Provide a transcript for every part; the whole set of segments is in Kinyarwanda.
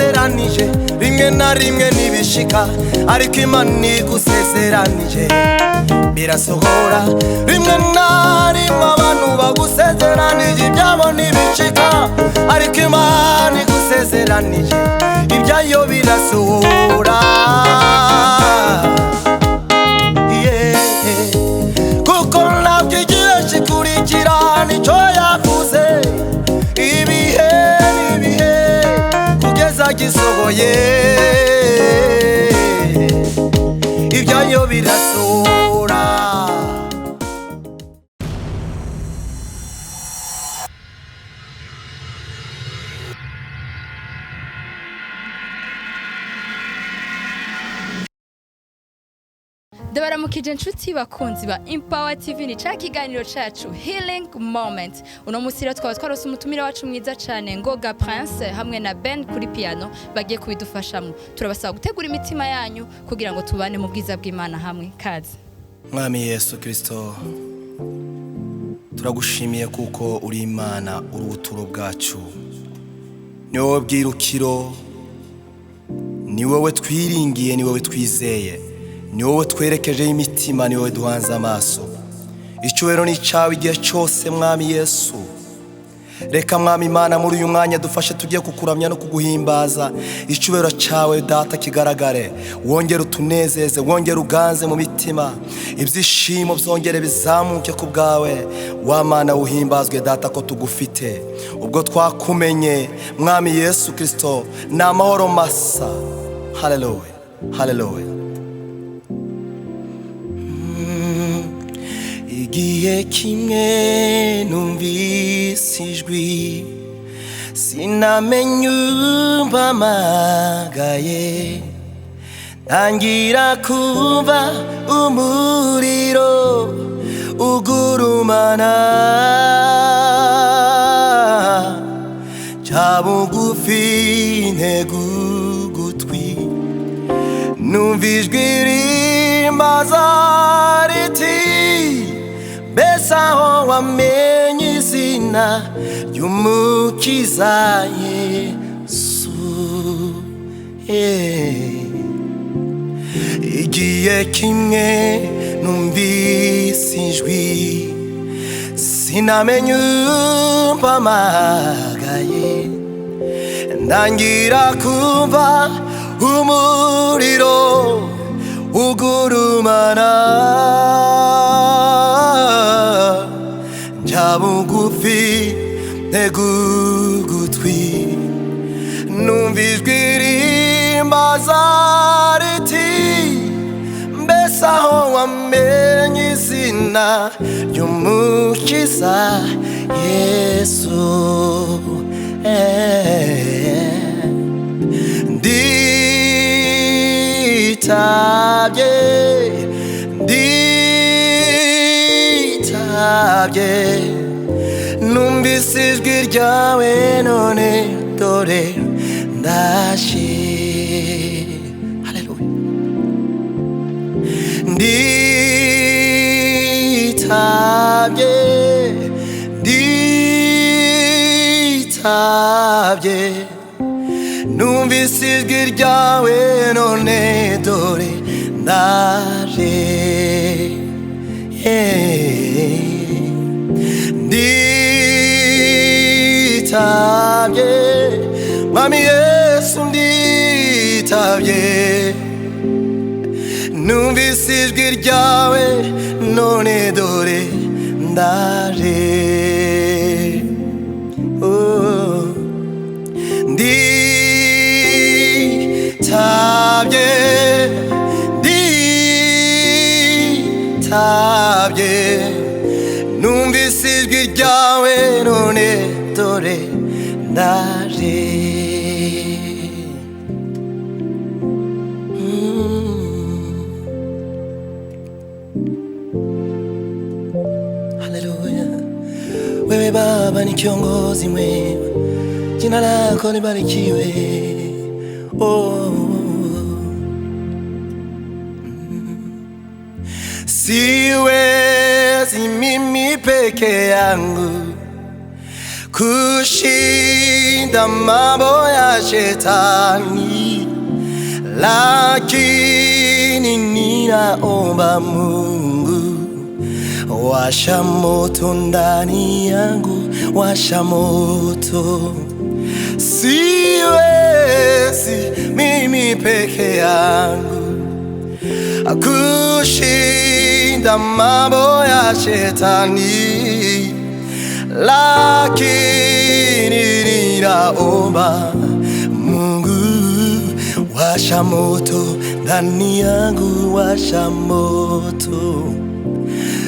yagusezeranije rimwe na rimwe nibishika ariko Imana igusezeranije birasohora rimwe na rimwe abantu bagusezeranije ibyabo nibishika ariko Imana igusezeranije ibyayo birasohora kuko ntabwo igihe kikurikira nicyo yavuze ibihe n'ibihe kugeza gisohoye ibyayo birasohora. Ndabaramukije inshuti bakunzi ba Empower TV ni ca kiganiro cacu Healing Moment. Uno musi rero twaba twarose umutumire wacu mwiza cane Ngoga Prince hamwe na Ben kuri piano bagiye kubidufashamo. Turabasaba gutegura imitima yanyu kugira ngo tubane mu bwiza bw'Imana hamwe. Kazi. Mwami Yesu Kristo, turagushimiye kuko uri Imana, uri ubuturo bwacu. Ni wowe bwirukiro, ni wowe twiringiye, ni wowe twizeye, ni wowe twerekeje imitima, ni wowe duhanze amaso. Icyubahiro ni cyawe igihe cyose Mwami Yesu. Reka Mwami Imana muri uyu mwanya dufashe tugiye kukuramya no kuguhimbaza. Icyubahiro cyawe Data kigaragare, wongere utunezeze, wongere uganze mu mitima, ibyishimo byongere bizamuke ku bwawe. Wa Mana uhimbazwe Data ko tugufite, ubwo twakumenye Mwami Yesu Kristo ni amahoro masa. Haleluya, haleluya. Igihe kimwe numvise ijwi sinamenye umpamagaye, ntangira kumva umuriro ugurumana, nca bugufi ntega ugutwi, numva ijwi rimbaza riti mbese aho wamenye izina ry'Umukiza Yesu. Igihe kimwe numvise ijwi sinamenye umpamagaye, ntangira kumva umuriro ugurumana, nca bugufi ntega ugutwi, numva ijwi rimbaza riti mbese aho wamenye izina ry'Umukiza Yesu. Nditabye, nditabye, numvise ijwi ryawe none dore ndaje. Haleluya. Nditabye, nditabye, numvise ijwi ryawe none dore ndaje. Nditabye Mwami Yesu, nditabye, numvise ijwi ryawe none dore ndaje. Nditabye, nditabye, numvise ijwi ryawe none dore ndaje. Haleluya. Wewe Baba ni kiongozi mwema, jina lako libarikiwe. Siwezi mimi peke yangu kushinda mambo ya shetani, lakini ninaomba Mungu, washa moto ndani yangu, washa moto. Siwezi mimi peke yangu kushinda mambo ya shetani, lakini ninaomba Mungu, washa moto ndani yangu, washa moto.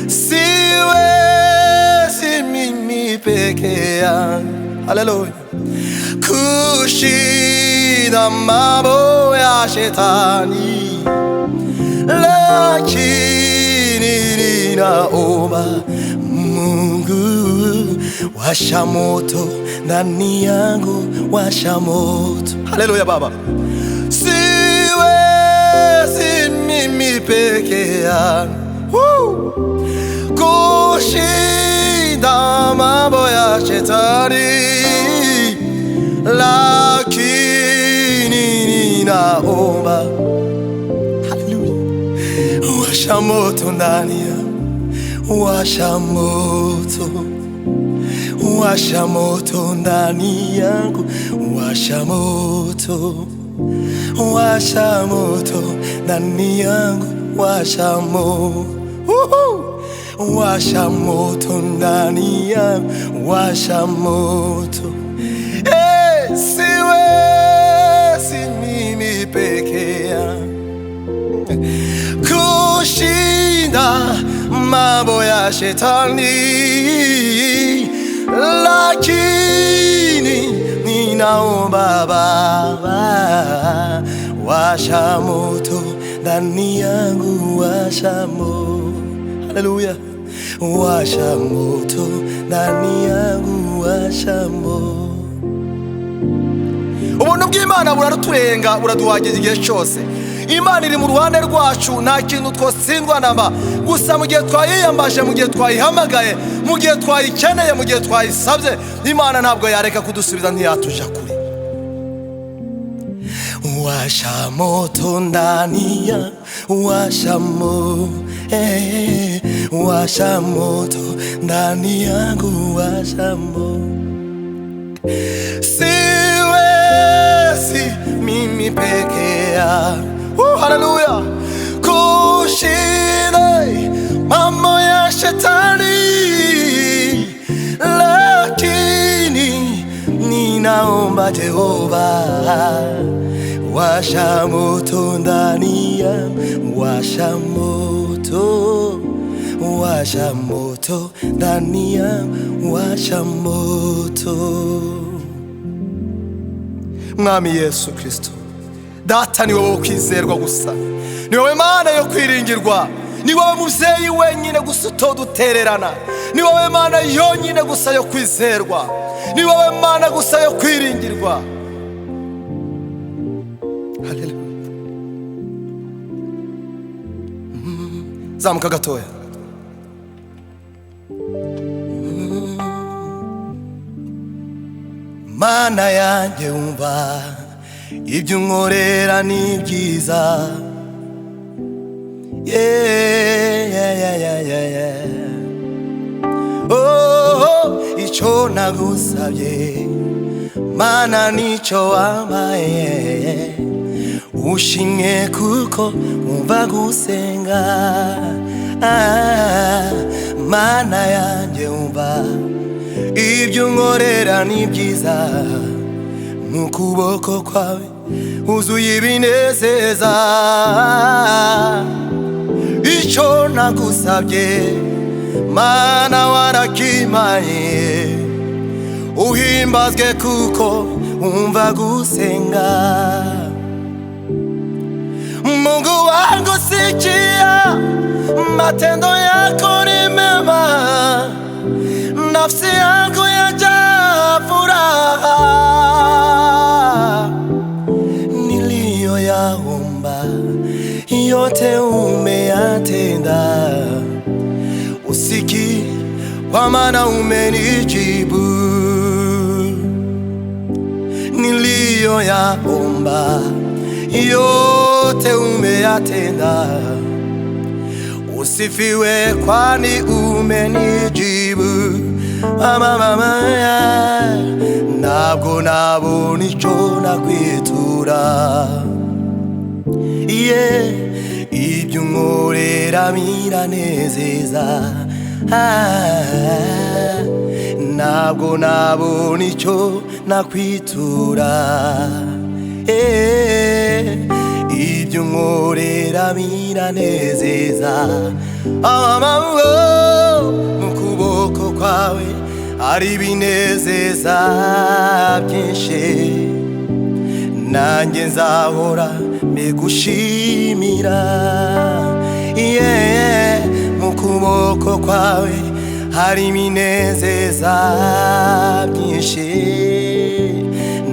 Siwezi mimi peke yangu, haleluya, kushinda mambo ya shetani, lakini ninaomba Mungu, washa moto ndani yangu, washa moto. Haleluya Baba. Siwezi mimi peke yangu kushinda mambo ya shetani, lakini ninaomba, haleluya, washa moto ndani yangu, washa moto, washa moto ndani yangu, washa moto, washa moto ndani yangu, washa moto, washa moto ndani yangu, washa moto. Siwezi mimi peke yangu kushinda mambo ya shetani, lakini ninaomba Baba, washa moto ndani yangu, washa moto. Haleluya, washa moto ndani yangu, washa moto. Ubuntu bw'Imana buraruturenga, buraduhagije igihe cyose. Imana iri mu ruhande rwacu, nta kintu twotsindwa namba. Gusa mu gihe twayiyambaje, mu gihe twayihamagaye, mu gihe twayikeneye, mu gihe twayisabye, Imana ntabwo yareka kudusubiza, ntiyatuja kure. Washa moto ndani yangu, washa moto, washa moto ndani yangu, washa moto. Siwezi mimi peke yangu, haleluya, kushinda mambo ya shetani, lakini ninaomba Jehova, washa moto ndani yangu, washa moto, washa moto ndani yangu, washa moto. Mwami Yesu Kristo, Data ni wowe kwizerwa gusa, ni wowe Mana yo kwiringirwa, ni wowe muvyeyi wenyine gusa utodutererana, ni wowe Mana yonyine gusa yo kwizerwa, ni wowe Mana gusa yo kwiringirwa. Haleluya. Zamuka gatoya. Mana yanjye umva, ibyo unkorera ni byiza. Oh, icyo nagusabye Mana nicyo wampaye, ushimwe kuko umva gusenga. Mana yanjye umva, ibyo unkorera ni byiza, mu kuboko kwawe huzuye ibinezeza. Icyo nagusabye Mana warakimpaye, uhimbazwe kuko umva gusenga. Mungu wangu sikia, matendo yako ni mema, nafsi yangu yajaa furaha. Niliyoyaomba yote umeyatenda, usiki kwa maana umenijibu. uliyoyaomba yote umeyatenda. Usifiwe kwani umenijibu. Mama ntabwo nabona icyo nakwitura. Ibyo unkorera biranezeza. Ntabwo nabona icyo nakwitura. Ibyo unkorera biranezeza. Mu kuboko kwawe hari ibinezeza byinshi, nanjye nzahora mbigushimira. Mu kuboko kwawe hari ibinezeza byinshi,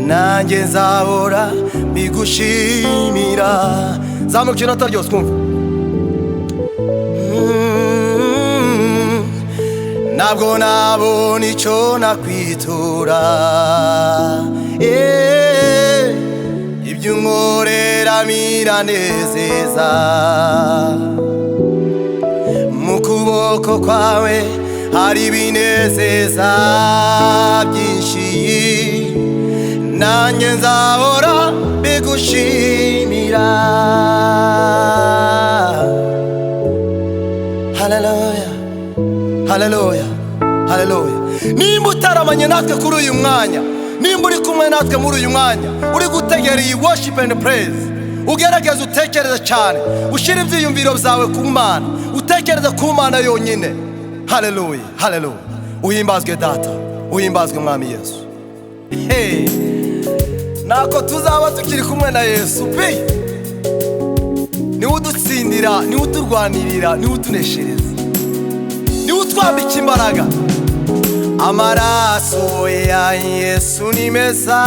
nanjye nzahora mbigushimira. Zamuka inota ryose kumva. Ntabwo nabona icyo nakwitura. Ibyo unkorera biranezeza. Mu kuboko kwawe hari ibinezeza byinshi, nanjye nzahora mbigushimira. Haleluya, haleluya, haleluya. Nimba utaramanye natwe kuri uyu mwanya, nimba uri kumwe natwe muri uyu mwanya, uri gutegera iyi worship and praise, ugerageze utekereze cyane, ushyire ibyiyumviro byawe ku Mana, utekereze ku Mana yonyine. Haleluya, haleluya. Uhimbazwe data, uhimbazwe mwami Yesu. Nako tuzaba tukiri kumwe na Yesu pe. Niwe udutsindira, niwe uturwanirira, niwe utuneshereza, niwe utwambika imbaraga. Amaraso ya Yesu ni meza.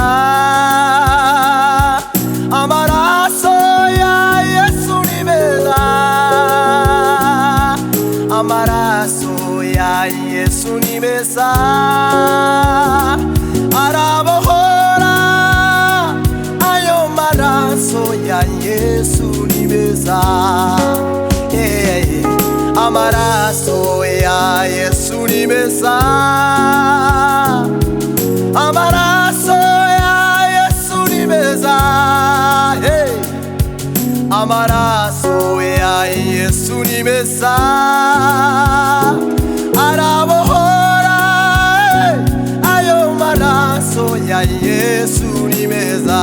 Amaraso ya Yesu ni meza. Amaraso ya Yesu ni meza. Arabohora. Ayo maraso ya Yesu ni meza. Amaraso ya Yesu ni meza. Amaraso ya Yesu ni meza. Amaraso ya Yesu ni meza. Arabohora. Ayo maraso ya Yesu ni meza.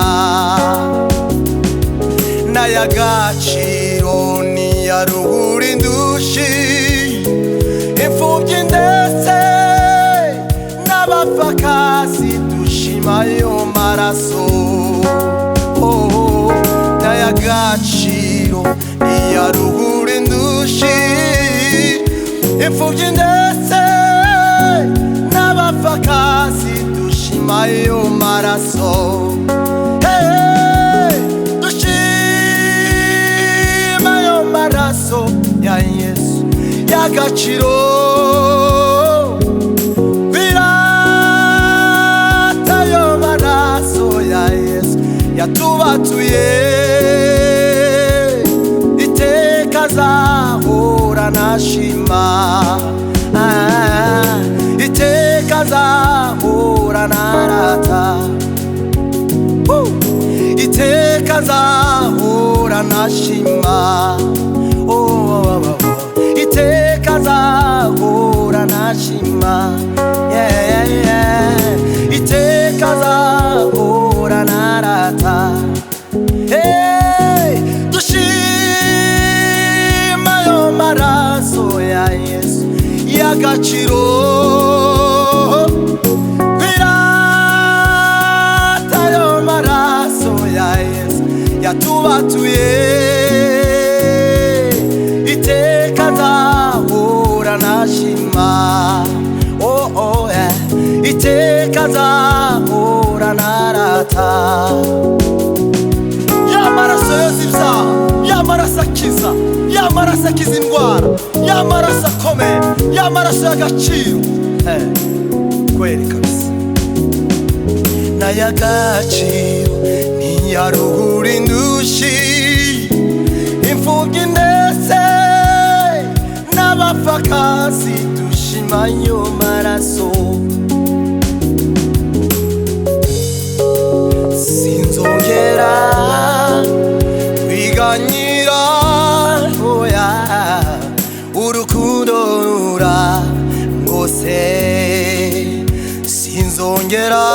N'ay'agaciro ntiyaruhura indushi, imfubyi ndetse n'abapfakazi dushima ayo maraso. N'ay'agaciro ntiyaruhura indushi, imfubyi ndetse n'abapfakazi dushima ayo maraso. Amaraso ya Yesu y'agaciro, birata ayo maraso ya Yesu yatubatuye. Iteka azahora nashima, iteka azahora narata, iteka azahora nashima. Iteka azahora nashima. Iteka azahora narata. Dushima ayo maraso ya Yesu y'agaciro, birata ayo maraso ya Yesu yatubatuye. Iteka azahora nashima. Iteka azahora narata. Y'amaraso yoza ibyaha, y'amaraso akiza, y'amaraso akiza indwara, y'amaraso akomeye, y'amaraso y'agaciro. Kweli kabisa. y'agaciro ntiyaruhura indushi imfubyi ndetse n'abapfakazi dushima ayo maraso sinzongera kwiganyira oya urukundo rurangose sinzongera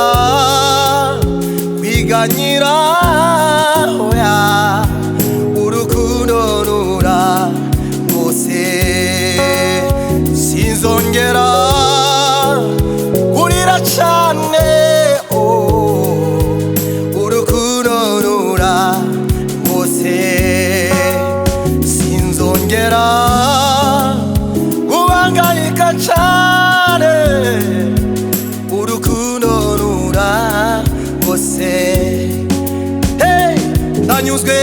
kwiganyira oya urukundo rurangose sinzongera kurira cane urukundo rurangose sinzongera kubangayika cane urukundo rurangose hey ndanyuzwe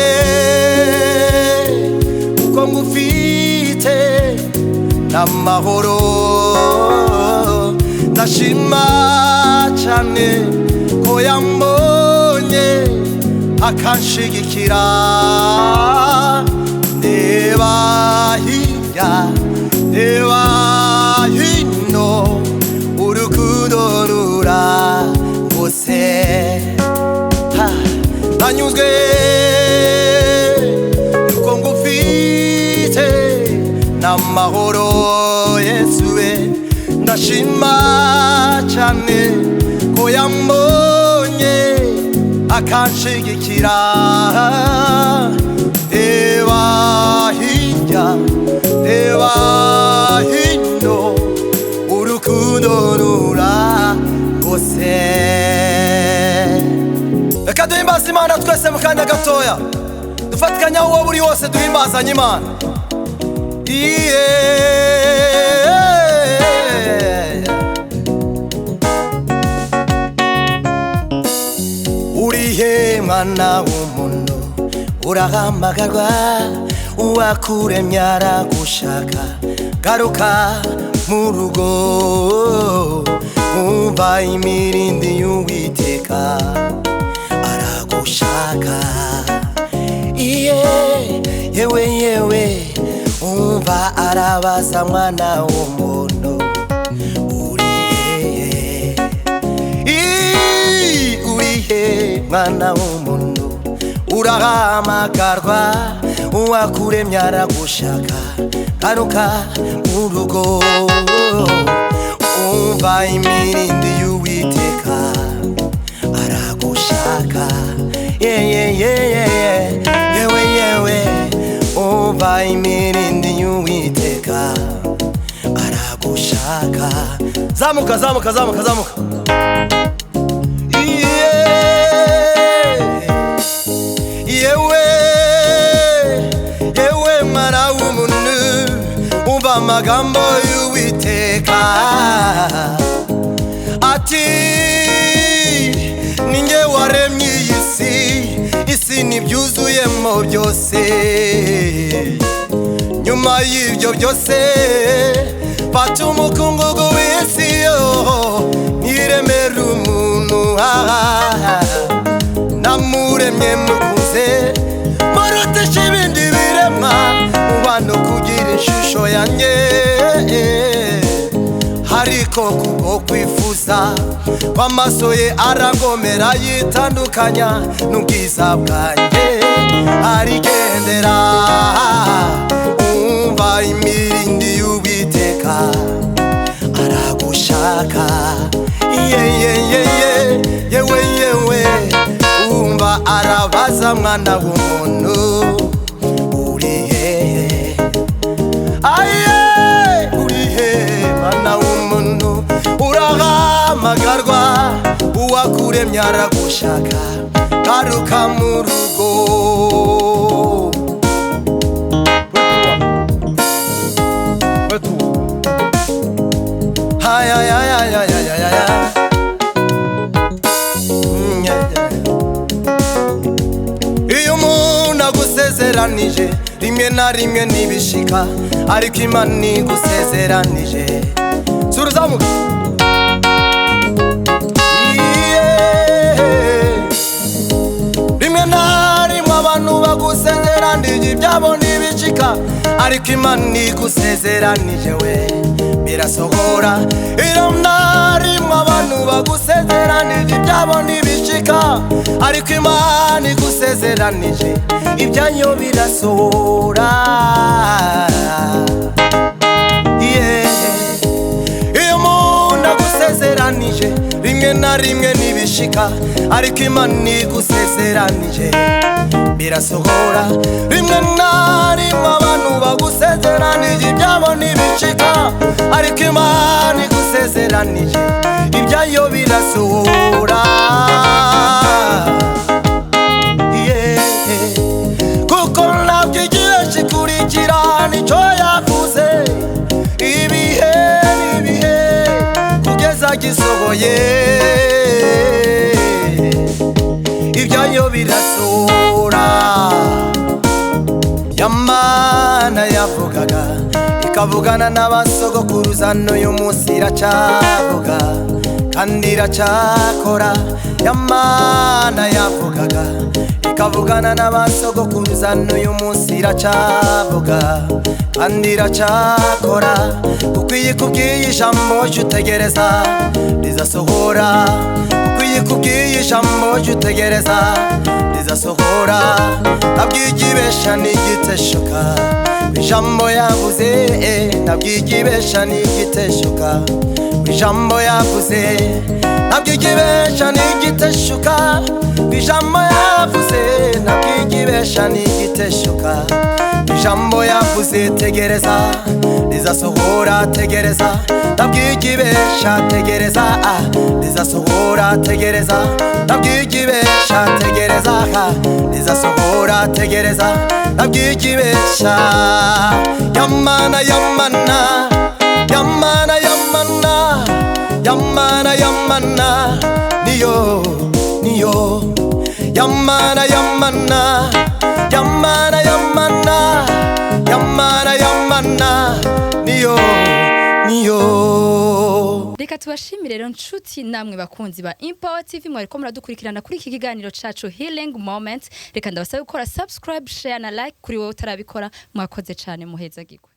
uko ngufite n'amahoro ndashima cane ko yambonye akanshigikira ndeba hirya ndeba hino urukundo rurangose ndanyuzwe uko ngufite n'amahoro Yesu we ndashima cane ko yambonye akanshigikira ndeba hirya ndeba hino urukundo rurangose reka duhimbaze Imana twese mu kanya gatoya dufatikanya uwo buri wose duhimbazanye Imana urihe mwana w'umuntu urahamagarwa uwakuremye aragushaka garuka mu rugo umva imirindi y'Uwiteka aragushaka yewe yewe umva arabaza mwana w'umuntu urihe mwana w'umuntu urahamagarwa uwakuremye aragushaka garuka mu rugo umva imirindi y'Uwiteka aragushaka yewe yewe umva imirindi y'Uwiteka aragushaka zamuka zamuka zamuka zamuka yewe mwana w'umuntu umva amagambo y'Uwiteka ati ninjye waremye iyi isi n'ibyuzuyemo byose nyuma y'ibyo byose fata umukungugu w'isi niremera umuntu namuremye mukunze murutesha ibindi biremwa mubano kugira ishusho yanjye ariko kubwo kwifuza kw'amaso ye aragomera yitandukanya n'ubwiza bwanjye arigendera umva imirindi y'Uwiteka aragushaka yewe umva arabaza mwana w'umuntu urihe mwana w'umuntu urahamagarwa uwakuremye aragushaka garuka mu rugo iyo umuntu agusezeranije rimwe na rimwe ntibishika ariko Imana igusezeranije suruzamuka niji byabo nibicika ariko Imana igusezeranije we birasohora iramnarimwe abantu bagusezeranije ibyabo nibicika ariko Imana igusezeranije ibyanyo birasohora iyo umuntu agusezeranije rimwe na rimwe nibishika ariko Imana igusezeranije birasohora rimwe na rimwe abantu bagusezeranije ibyabo nibicika ariko Imana igusezeranije ibyayo birasohora kuko ntabwo igihe kikurikira nicyo yavuze ibihe n'ibihe kugeza gisohoye ibyayo birasohora Imana yavugaga ikavugana n'abasogokuruza n'uyu munsi iracyavuga kandi iracyakora Imana yavugaga ikavugana n'abasogokuruza n'uyu munsi iracyavuga kandi iracyakora kuko iyi kubwiye ijambo jya utegereza rizasohora kuko iyi kubwiye ijambo jya utegereza rizasohora ntabwigibesha n'igiteshuka ijambo yavuze ntabwigibesha n'igiteshuka ijambo yavuze ntabwigibesha n'igiteshuka ijambo yavuze ntabwigibesha n'igiteshuka ijambo yavuze tegereza rizasohora tegereza ntabwigibesha tegereza rizasohora tegereza ntabwigibesha tegereza rizasohora tegereza ntabwigibesha Yamana Yamana Yamana Yamana Yamana Yamana niyo niyo Yamana Yamana Yamana Yamana Yamana Yamana niyo niyo. Reka tubashimire rero nshuti namwe bakunzi ba Empower TV mwariko muradukurikirana kuri iki kiganiro cacu Healing Moment. Reka ndabasabe gukora subscribe, share na like kuri wowe utarabikora. Mwakoze cyane muheza giko.